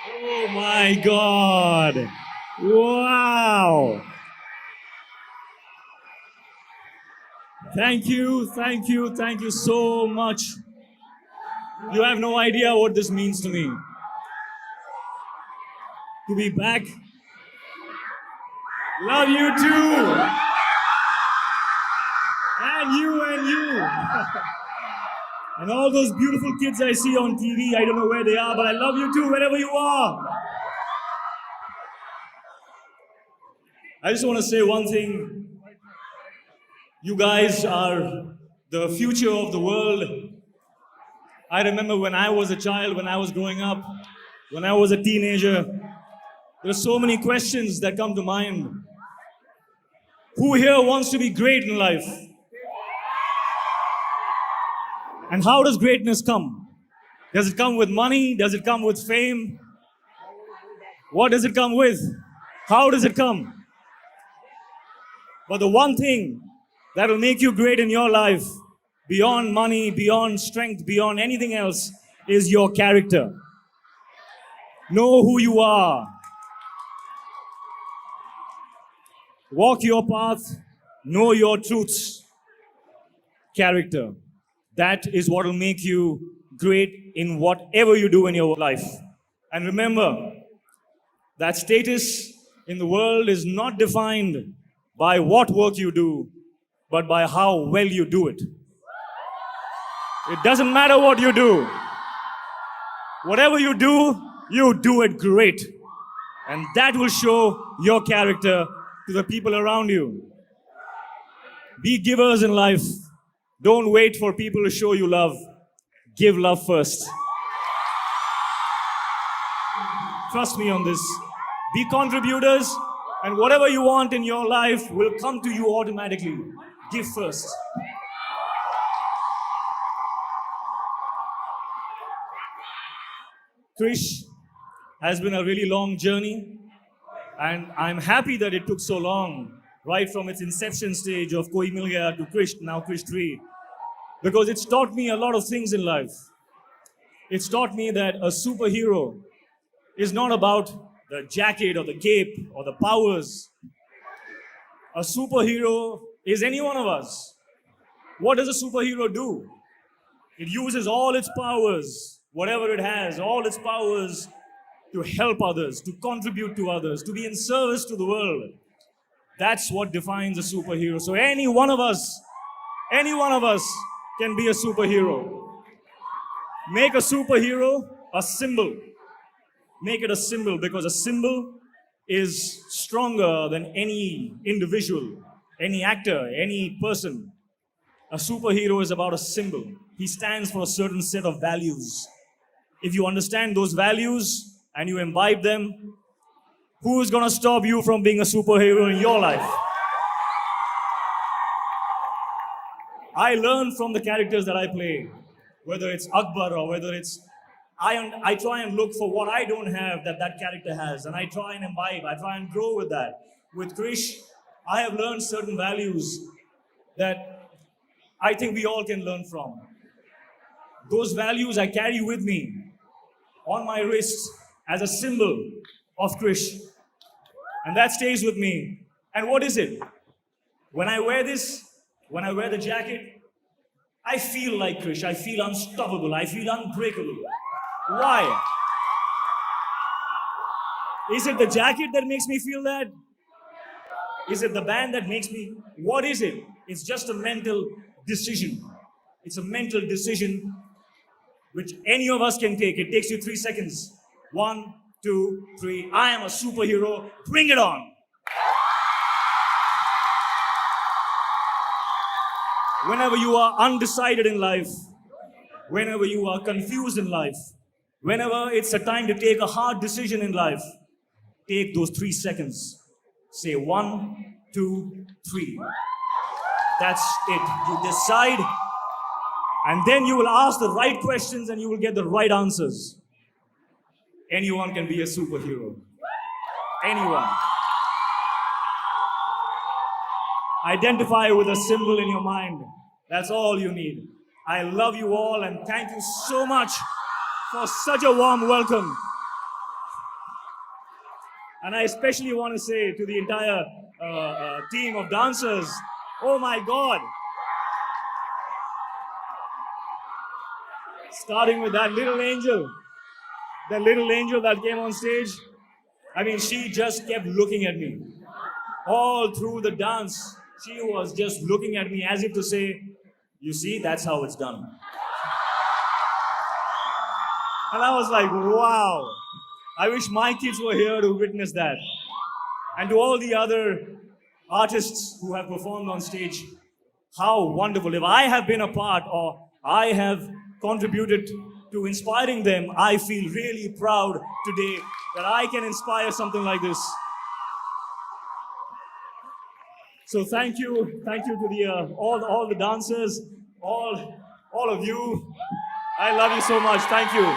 Oh my God. Wow. Thank you so much. You have no idea what this means to me. To be back. Love you too. And you. And all those beautiful kids I see on TV, I don't know where they are, but I love you too, wherever you are. I just want to say one thing. You guys are the future of the world. I remember when I was a child, when I was growing up, when I was a teenager, there are so many questions that come to mind. Who here wants to be great in life? And how does greatness come? Does it come with money? Does it come with fame? What does it come with? How does it come? But the one thing that will make you great in your life, beyond money, beyond strength, beyond anything else, is your character. Know who you are. Walk your path. Know your truths. Character. That is what will make you great in whatever you do in your life. And remember that status in the world is not defined by what work you do, but by how well you do it. It doesn't matter what you do. Whatever you do it great. And that will show your character to the people around you. Be givers in life. Don't wait for people to show you love. Give love first. Trust me on this. Be contributors, and whatever you want in your life will come to you automatically. Give first. Krrish has been a really long journey, and I'm happy that it took so long, right from its inception stage of Koi Mil Gaya to Krrish, now Krrish 3, because it's taught me a lot of things in life. It's taught me that a superhero is not about the jacket or the cape or the powers. A superhero is any one of us. What does a superhero do? It uses all its powers, whatever it has, all its powers to help others, to contribute to others, to be in service to the world. That's what defines a superhero. So any one of us can be a superhero. Make a superhero a symbol. Make it a symbol, because a symbol is stronger than any individual, any actor, any person. A superhero is about a symbol. He stands for a certain set of values. If you understand those values and you imbibe them, who is going to stop you from being a superhero in your life? I learn from the characters that I play, whether it's Akbar or whether it's I try and look for what I don't have that character has, and I try and imbibe, I try and grow with that. With Krrish, I have learned certain values that I think we all can learn from. Those values I carry with me on my wrist as a symbol of Krrish. And that stays with me. And what is it? When I wear this, when I wear the jacket, I feel like Krrish. I feel unstoppable. I feel unbreakable. Why? Is it the jacket that makes me feel that? Is it the band that makes me? What is it? It's just a mental decision. It's a mental decision which any of us can take. It takes you 3 seconds. 1, 2, 3. I am a superhero. Bring it on. Whenever you are undecided in life, whenever you are confused in life, whenever it's a time to take a hard decision in life, take those 3 seconds. Say 1, 2, 3. That's it. You decide, and then you will ask the right questions and you will get the right answers. Anyone can be a superhero. Anyone. Identify with a symbol in your mind. That's all you need. I love you all, and thank you so much for such a warm welcome. And I especially want to say to the entire team of dancers, oh my God. Starting with that little angel that came on stage. I mean, she just kept looking at me. All through the dance, she was just looking at me as if to say, you see, that's how it's done. And I was like, wow. I wish my kids were here to witness that. And to all the other artists who have performed on stage, how wonderful. If I have been a part or I have contributed to inspiring them, I feel really proud today that I can inspire something like this. So thank you to the all the dancers, all of you. I love you so much. Thank you.